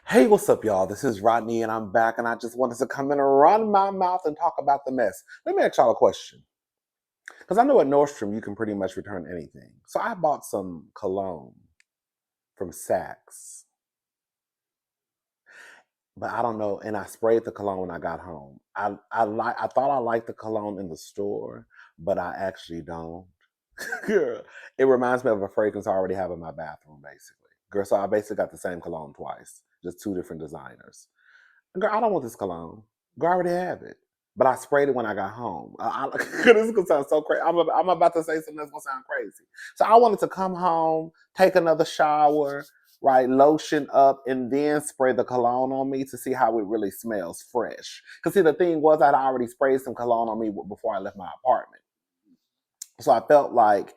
Hey, what's up, y'all? This is Rodney, and I'm back, and I just wanted to come in and run my mouth and talk about the mess. Let me ask y'all a question. Because I know at Nordstrom, you can pretty much return anything. So I bought some cologne from Saks, but I don't know, and I sprayed the cologne when I got home. I thought I liked the cologne in the store, but I actually don't. Girl, it reminds me of a fragrance I already have in my bathroom, basically. Girl, so I basically got the same cologne twice, just two different designers. Girl, I don't want this cologne. Girl, I already have it. But I sprayed it when I got home. This is gonna sound so crazy. I'm about to say something that's gonna sound crazy. So I wanted to come home, take another shower, right, lotion up, and then spray the cologne on me to see how it really smells fresh. Because see, the thing was, I'd already sprayed some cologne on me before I left my apartment, so I felt like,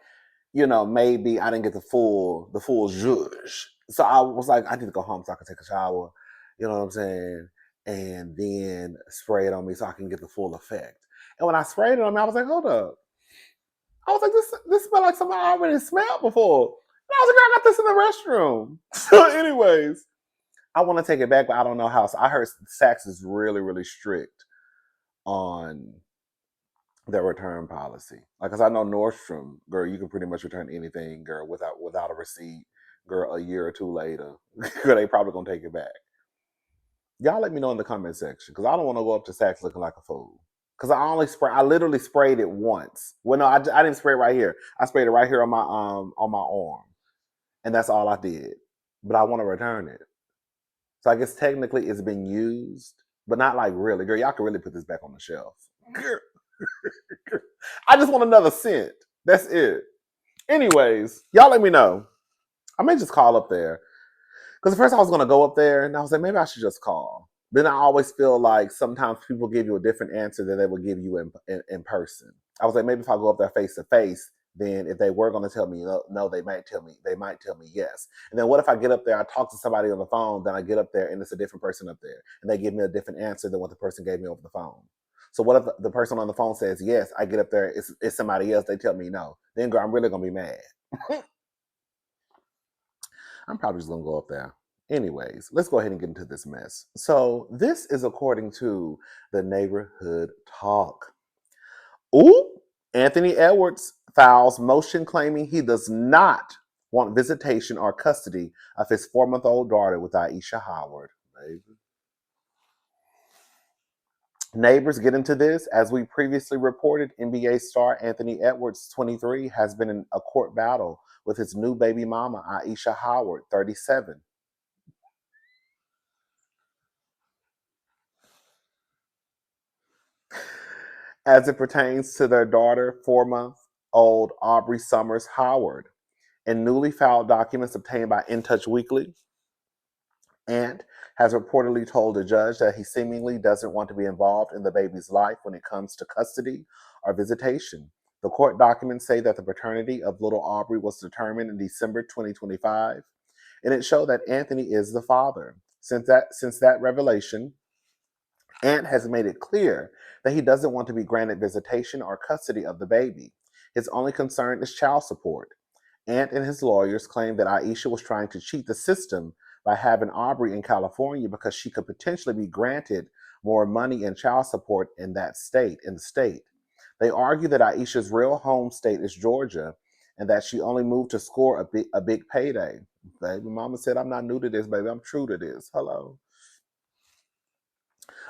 maybe I didn't get the full zhuzh. So I was like, I need to go home so I can take a shower. You know what I'm saying? And then spray it on me so I can get the full effect. And when I sprayed it on me, I was like, hold up. I was like, this smells like something I already smelled before. And I was like, I got this in the restroom. So, anyways, I want to take it back, but I don't know how. So I heard Saks is really, really strict on their return policy. Like, cause I know Nordstrom, girl, you can pretty much return anything, girl, without a receipt, girl. A year or two later, girl, they probably gonna take it back. Y'all let me know in the comment section, cause I don't want to go up to Saks looking like a fool. Cause I literally sprayed it once. Well, no, I didn't spray it right here. I sprayed it right here on my arm, and that's all I did. But I want to return it, so I guess technically it's been used, but not like really, girl. Y'all can really put this back on the shelf. Girl, I just want another scent. That's it. Anyways, y'all let me know. I may just call up there. Because at first I was going to go up there and I was like, maybe I should just call. Then I always feel like sometimes people give you a different answer than they would give you in person. I was like, maybe if I go up there face to face, then if they were going to tell me no, they might tell me yes. And then what if I get up there, I talk to somebody on the phone, then I get up there and it's a different person up there and they give me a different answer than what the person gave me over the phone. So what if the person on the phone says yes, I get up there, it's somebody else, they tell me no. Then girl, I'm really going to be mad. I'm probably just gonna go up there. Anyways, let's go ahead and get into this mess. So, this is according to the neighborhood talk. Ooh, Anthony Edwards files motion claiming he does not want visitation or custody of his 4-month old daughter with Ayesha Howard. Neighbors get into this. As we previously reported, NBA star Anthony Edwards, 23, has been in a court battle with his new baby mama, Ayesha Howard, 37. As it pertains to their daughter, 4-month old Aubrey Summers Howard. In newly filed documents obtained by In Touch Weekly, Ant has reportedly told a judge that he seemingly doesn't want to be involved in the baby's life when it comes to custody or visitation. The court documents say that the paternity of little Aubrey was determined in December 2025, and it showed that Anthony is the father. Since that revelation, Ant has made it clear that he doesn't want to be granted visitation or custody of the baby. His only concern is child support. Ant and his lawyers claim that Ayesha was trying to cheat the system by having Aubrey in California because she could potentially be granted more money in child support in the state. They argue that Ayesha's real home state is Georgia and that she only moved to score a big payday. Baby mama said, I'm not new to this, baby. I'm true to this. Hello.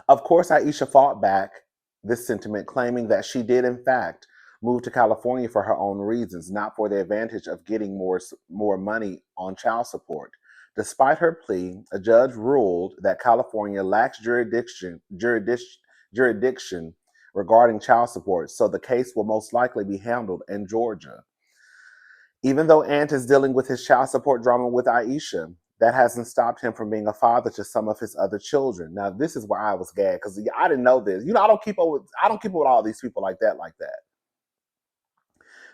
Of course, Ayesha fought back this sentiment, claiming that she did, in fact, move to California for her own reasons, not for the advantage of getting more money on child support. Despite her plea, a judge ruled that California lacks jurisdiction regarding child support, so the case will most likely be handled in Georgia. Even though Ant is dealing with his child support drama with Ayesha, that hasn't stopped him from being a father to some of his other children. Now, this is where I was gagged because I didn't know this. I don't keep up with all these people like that.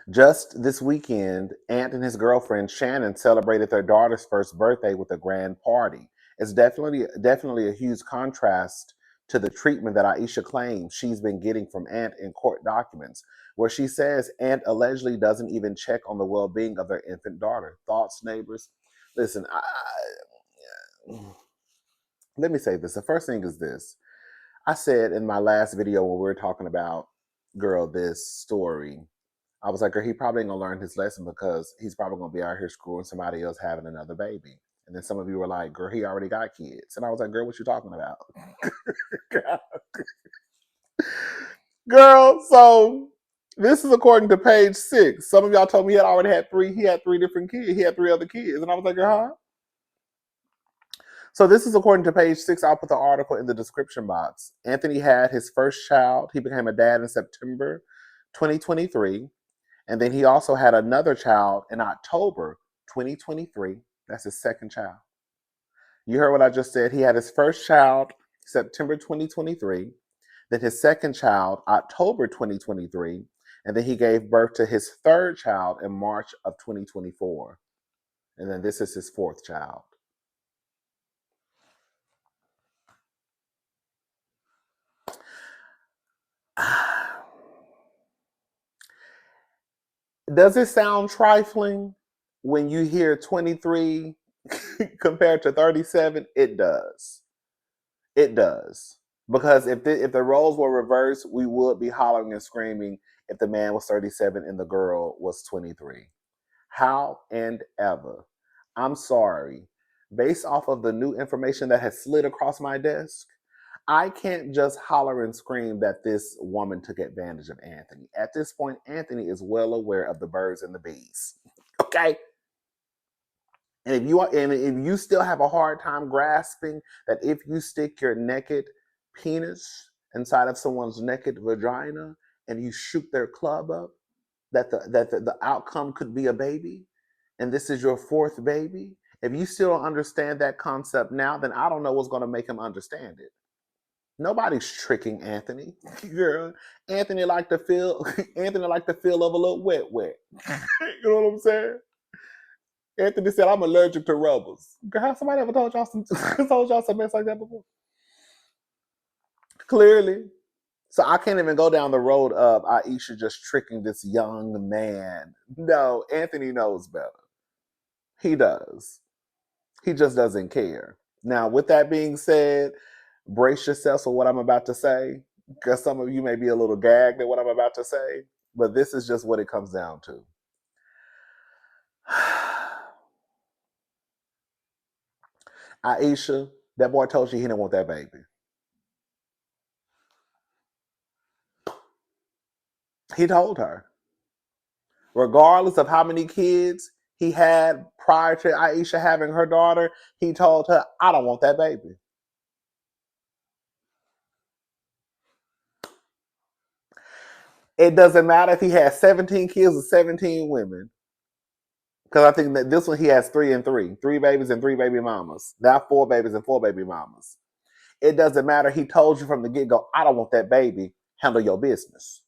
Just this weekend, Ant and his girlfriend Shannon celebrated their daughter's first birthday with a grand party. It's definitely a huge contrast to the treatment that Aisha claims she's been getting from Ant in court documents, where she says Ant allegedly doesn't even check on the well-being of their infant daughter. Thoughts, neighbors? Listen, let me say this. The first thing is this. I said in my last video when we were talking about, girl, this story, I was like, girl, he probably ain't gonna learn his lesson because he's probably gonna be out here screwing somebody else having another baby. And then some of you were like, girl, he already got kids. And I was like, girl, what you talking about? Girl, so this is according to page 6. Some of y'all told me he had three different kids. He had 3 other kids. And I was like, huh? So this is according to page 6. I'll put the article in the description box. Anthony had his first child. He became a dad in September 2023. And then he also had another child in October 2023. That's his second child. You heard what I just said. He had his first child September 2023, then his second child October 2023, and then he gave birth to his third child in March of 2024. And then this is his fourth child. Does it sound trifling when you hear 23 compared to 37? It does. It does. Because if the roles were reversed, we would be hollering and screaming if the man was 37 and the girl was 23. How and ever. I'm sorry. Based off of the new information that has slid across my desk, I can't just holler and scream that this woman took advantage of Anthony. At this point, Anthony is well aware of the birds and the bees. Okay? And if you still have a hard time grasping that if you stick your naked penis inside of someone's naked vagina and you shoot their club up, the outcome could be a baby, and this is your fourth baby. If you still don't understand that concept now, then I don't know what's going to make him understand it. Nobody's tricking Anthony. Girl, Anthony like to feel Anthony like the feel of a little wet. You know what I'm saying? Anthony said, I'm allergic to rubbers. Girl, have somebody ever told y'all some mess like that before? Clearly. So I can't even go down the road of Ayesha just tricking this young man. No, Anthony knows better. He does. He just doesn't care. Now, with that being said, brace yourself for what I'm about to say, because some of you may be a little gagged at what I'm about to say, but this is just what it comes down to. Ayesha, that boy told you he didn't want that baby. He told her. Regardless of how many kids he had prior to Ayesha having her daughter, he told her, I don't want that baby. It doesn't matter if he has 17 kids or 17 women. Because I think that this one he has 3 and 3. 3 babies and 3 baby mamas. Now 4 babies and 4 baby mamas. It doesn't matter. He told you from the get-go, I don't want that baby. Handle your business.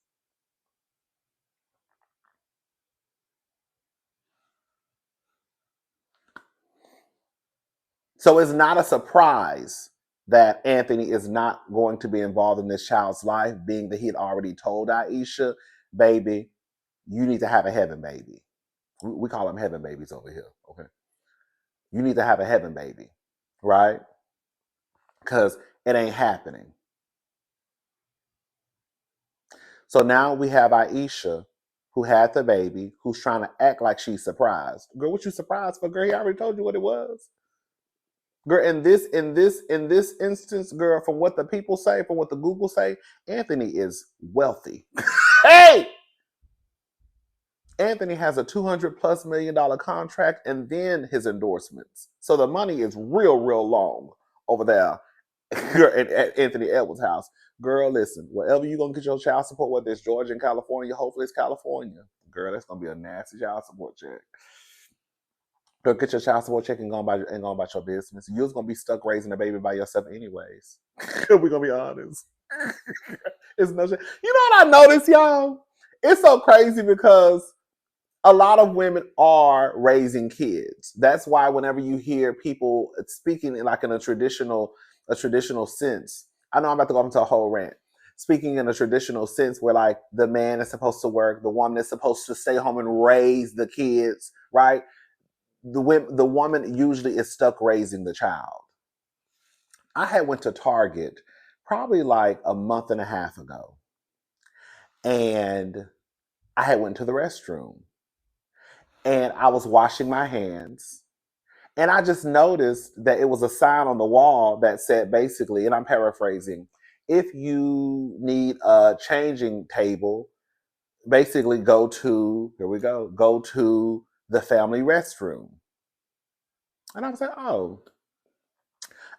So it's not a surprise that Anthony is not going to be involved in this child's life, being that he had already told Ayesha, baby, you need to have a heaven baby. We call them heaven babies over here. Okay. You need to have a heaven baby, right? Because it ain't happening. So now we have Ayesha, who had the baby, who's trying to act like she's surprised. Girl, what you surprised for? Girl, he already told you what it was. Girl, in this instance, girl, from what the people say, from what the Google say, Anthony is wealthy. Hey! Anthony has a $200+ million contract and then his endorsements. So the money is real long over there at Anthony Edwards' house. Girl, listen, wherever you're going to get your child support, whether it's Georgia and California, hopefully it's California. Girl, that's going to be a nasty child support check. Girl, get your child support check and go about your business. You're going to be stuck raising a baby by yourself anyways. We're going to be honest. It's no shit. You know what I noticed, y'all? It's so crazy because a lot of women are raising kids. That's why whenever you hear people speaking in a traditional sense, I know I'm about to go into a whole rant. Speaking in a traditional sense where like the man is supposed to work, the woman is supposed to stay home and raise the kids, right? The woman usually is stuck raising the child. I had went to Target probably like a month and a half ago, and I had went to the restroom, and I was washing my hands, and I just noticed that it was a sign on the wall that said basically, and I'm paraphrasing, if you need a changing table, basically go to, here we go to the family restroom. And I was like, oh,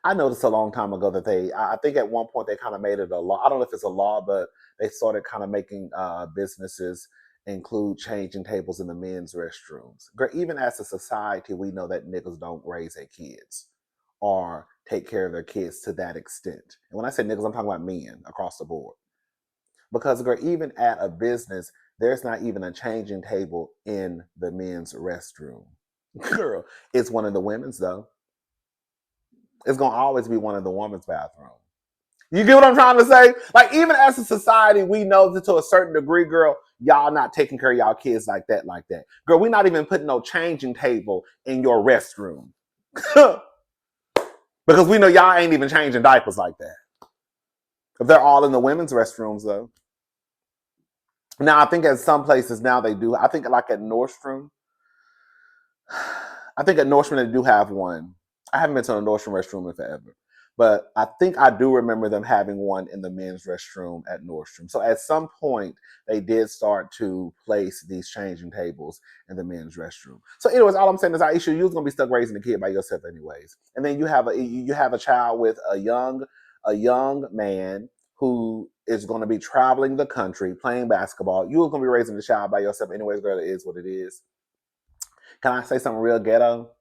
I noticed a long time ago that I think at one point they kind of made it a law. I don't know if it's a law, but they started kind of making businesses include changing tables in the men's restrooms. Even as a society, we know that niggas don't raise their kids or take care of their kids to that extent. And when I say niggas, I'm talking about men across the board. Because even at a business, there's not even a changing table in the men's restroom. Girl, it's one of the women's though. It's gonna always be one of the women's bathroom. You get what I'm trying to say? Like, even as a society, we know that to a certain degree, girl, y'all not taking care of y'all kids like that, like that. Girl, we're not even putting no changing table in your restroom. Because we know y'all ain't even changing diapers like that. If they're all in the women's restrooms, though. Now, I think at some places now they do. I think like at Nordstrom, they do have one. I haven't been to a Nordstrom restroom in forever. But I think I do remember them having one in the men's restroom at Nordstrom. So at some point, they did start to place these changing tables in the men's restroom. So anyways, all I'm saying is, Ayesha, you was gonna be stuck raising a kid by yourself anyways. And then you have a child with a young man who is going to be traveling the country playing basketball. You was gonna be raising the child by yourself anyways, girl. It is what it is. Can I say something real ghetto?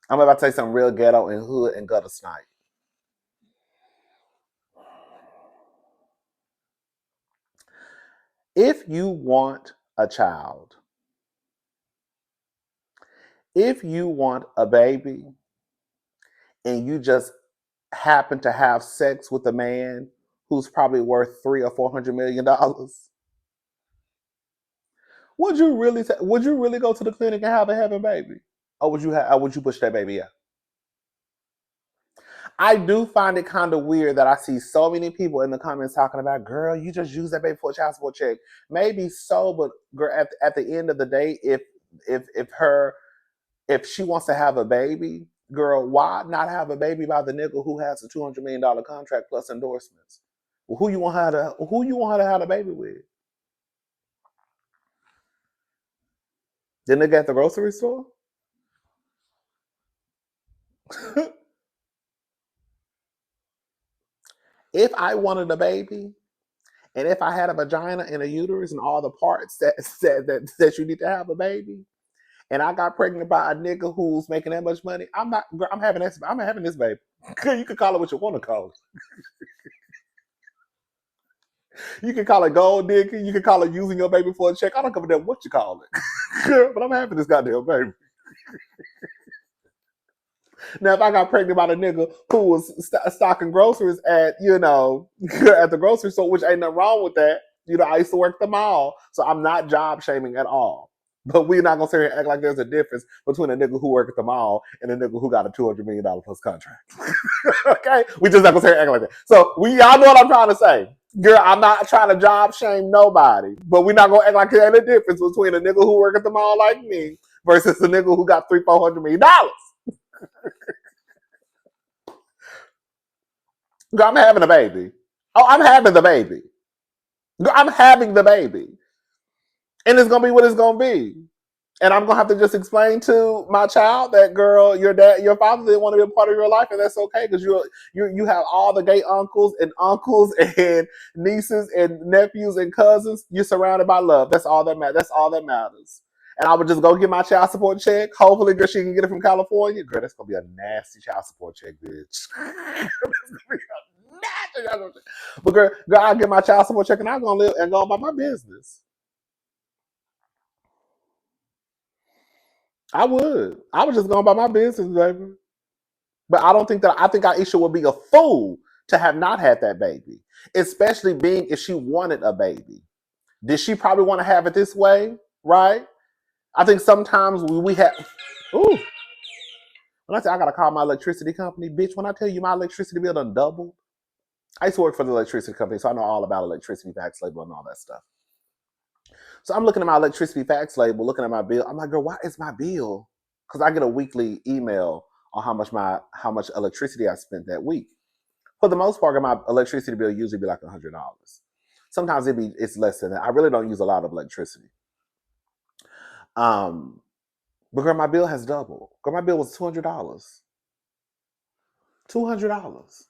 I'm about to say something real ghetto and hood and gutter snipe. If you want a child, if you want a baby, and you just happen to have sex with a man who's probably worth $300 or $400 million, would you really go to the clinic and have a baby, or would you push that baby out? I do find it kind of weird that I see so many people in the comments talking about, girl, you just use that baby for a child support check. Maybe so, but girl, at the end of the day, if she wants to have a baby, girl, why not have a baby by the nigga who has a $200 million contract plus endorsements? Well, who you want her to have a baby with? The nigga at the grocery store? If I wanted a baby, and if I had a vagina and a uterus and all the parts that you need to have a baby, and I got pregnant by a nigga who's making that much money, I'm having this baby. You can call it what you want to call it. You can call it gold digging. You can call it using your baby for a check. I don't give a damn what you call it. But I'm having this goddamn baby. Now, if I got pregnant by the nigga who was stocking groceries at, at the grocery store, which ain't nothing wrong with that. I used to work the mall, so I'm not job shaming at all. But we're not gonna sit here and act like there's a difference between a nigga who work at the mall and a nigga who got a $200 million plus contract. Okay, we just not gonna sit here and act like that. So y'all know what I'm trying to say. Girl, I'm not trying to job shame nobody, but we're not gonna act like there's a difference between a nigga who work at the mall like me versus a nigga who got $300-400 million. Girl, I'm having a baby. Oh, I'm having the baby. Girl, I'm having the baby. And it's gonna be what it's gonna be. And I'm gonna have to just explain to my child that, girl, your father didn't want to be a part of your life, and that's okay because you have all the gay uncles and nieces and nephews and cousins. You're surrounded by love. That's all that matters. That's all that matters. And I would just go get my child support check. Hopefully, girl, she can get it from California. Girl, that's gonna be a nasty child support check, bitch. But girl, I'll get my child support check and I'm gonna live and go about my business. I would. I was just going about my business, baby. But I think Aisha would be a fool to have not had that baby. Especially being if she wanted a baby. Did she probably want to have it this way? Right? I think sometimes we have When I say I gotta call my electricity company, bitch, when I tell you my electricity bill done doubled, I used to work for the electricity company, so I know all about electricity tax label and all that stuff. So I'm looking at my electricity tax label, looking at my bill. I'm like, girl, why is my bill? Because I get a weekly email on how much electricity I spent that week. For the most part, my electricity bill usually be like $100. Sometimes it's less than that. I really don't use a lot of electricity. But girl, my bill has doubled. Girl, my bill was $200. $200.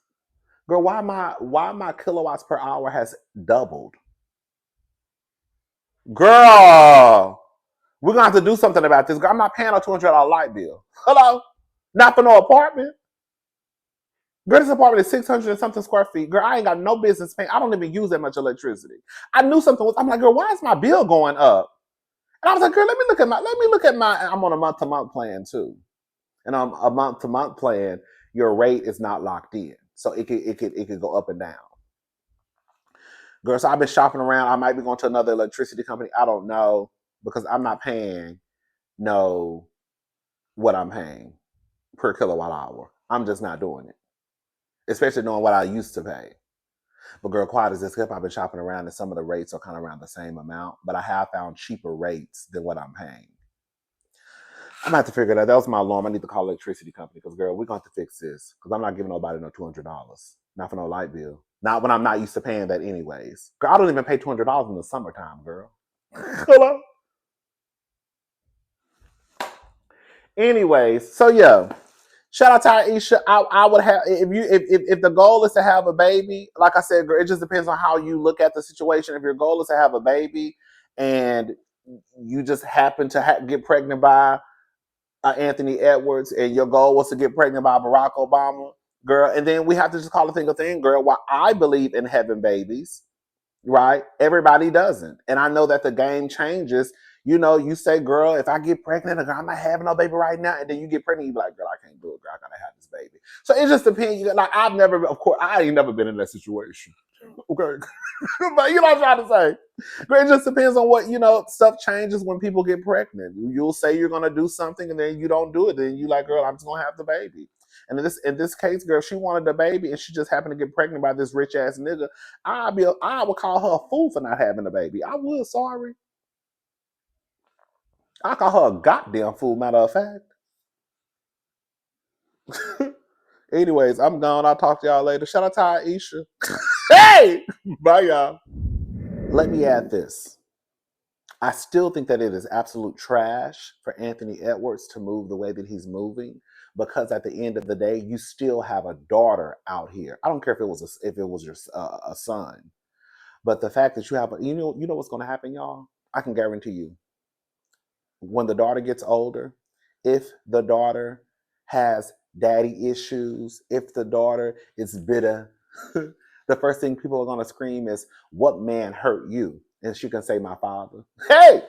Girl, why my kilowatts per hour has doubled? Girl, we're gonna have to do something about this. Girl, I'm not paying a $200 light bill. Hello? Not for no apartment. Girl, this apartment is 600 and something square feet. Girl, I ain't got no business paying. I don't even use that much electricity. I knew something was, I'm like, girl, why is my bill going up? And I was like, girl, let me look at my, I'm on a month-to-month plan too. And on a month-to-month plan, your rate is not locked in. So it could go up and down. Girl, so I've been shopping around. I might be going to another electricity company. I don't know, because I'm not paying what I'm paying per kilowatt hour. I'm just not doing it, especially knowing what I used to pay. But girl, quiet as this kept, I've been shopping around and some of the rates are kind of around the same amount, but I have found cheaper rates than what I'm paying. I'm gonna have to figure it out. That was my alarm. I need to call electricity company because girl, we're gonna have to fix this. Because I'm not giving nobody no $200. Not for no light bill. Not when I'm not used to paying that anyways. Girl, I don't even pay $200 in the summertime, girl. Hello? Anyways, so yeah. Shout out to Ayesha. I would have if the goal is to have a baby, like I said, girl, it just depends on how you look at the situation. If your goal is to have a baby and you just happen to get pregnant by Anthony Edwards and your goal was to get pregnant by Barack Obama, girl, and then we have to just call a thing a thing, girl. While I believe in having babies, right? Everybody doesn't. And I know that the game changes. You know, you say, girl, if I get pregnant, girl, I'm not having no baby right now. And then you get pregnant, you be like, girl, I can't do it, girl. I gotta have this baby. So it just depends. Like, of course, I ain't never been in that situation. Okay. But you know what I'm trying to say. But it just depends on what, stuff changes when people get pregnant. You'll say you're gonna do something and then you don't do it. Then you like, girl, I'm just gonna have the baby. And in this case, girl, she wanted the baby and she just happened to get pregnant by this rich ass nigga. I would call her a fool for not having a baby. I would, sorry. I call her a goddamn fool, matter of fact. Anyways, I'm gone. I'll talk to y'all later. Shout out to Ayesha. Hey! Bye, y'all. Let me add this. I still think that it is absolute trash for Anthony Edwards to move the way that he's moving, because at the end of the day, you still have a daughter out here. I don't care if it was your a son, but the fact that you have you know what's going to happen, y'all. I can guarantee you, when the daughter gets older, if the daughter has daddy issues, if the daughter is bitter, the first thing people are going to scream is, "What man hurt you?" And she can say, "My father." Hey!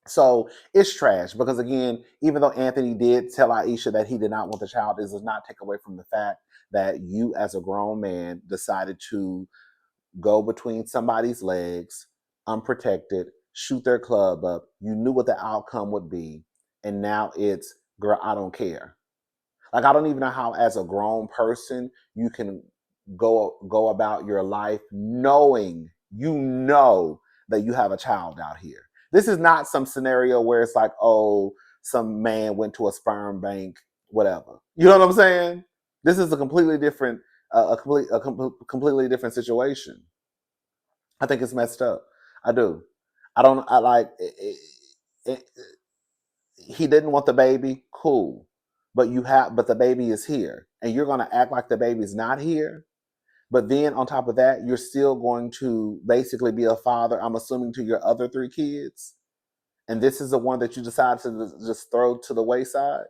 So it's trash because, again, even though Anthony did tell Ayesha that he did not want the child, this does not take away from the fact that you, as a grown man, decided to go between somebody's legs, unprotected, shoot their club up. You knew what the outcome would be. And now it's, girl, I don't care. Like, I don't even know how, as a grown person, you can go about your life knowing that you have a child out here. This is not some scenario where it's like, oh, some man went to a sperm bank, whatever. You know what I'm saying? This is a completely different, completely different situation. I think it's messed up. I do. I like it, he didn't want the baby, cool. But the baby is here. And you're gonna act like the baby's not here. But then on top of that, you're still going to basically be a father, I'm assuming, to your other 3 kids. And this is the one that you decided to just throw to the wayside.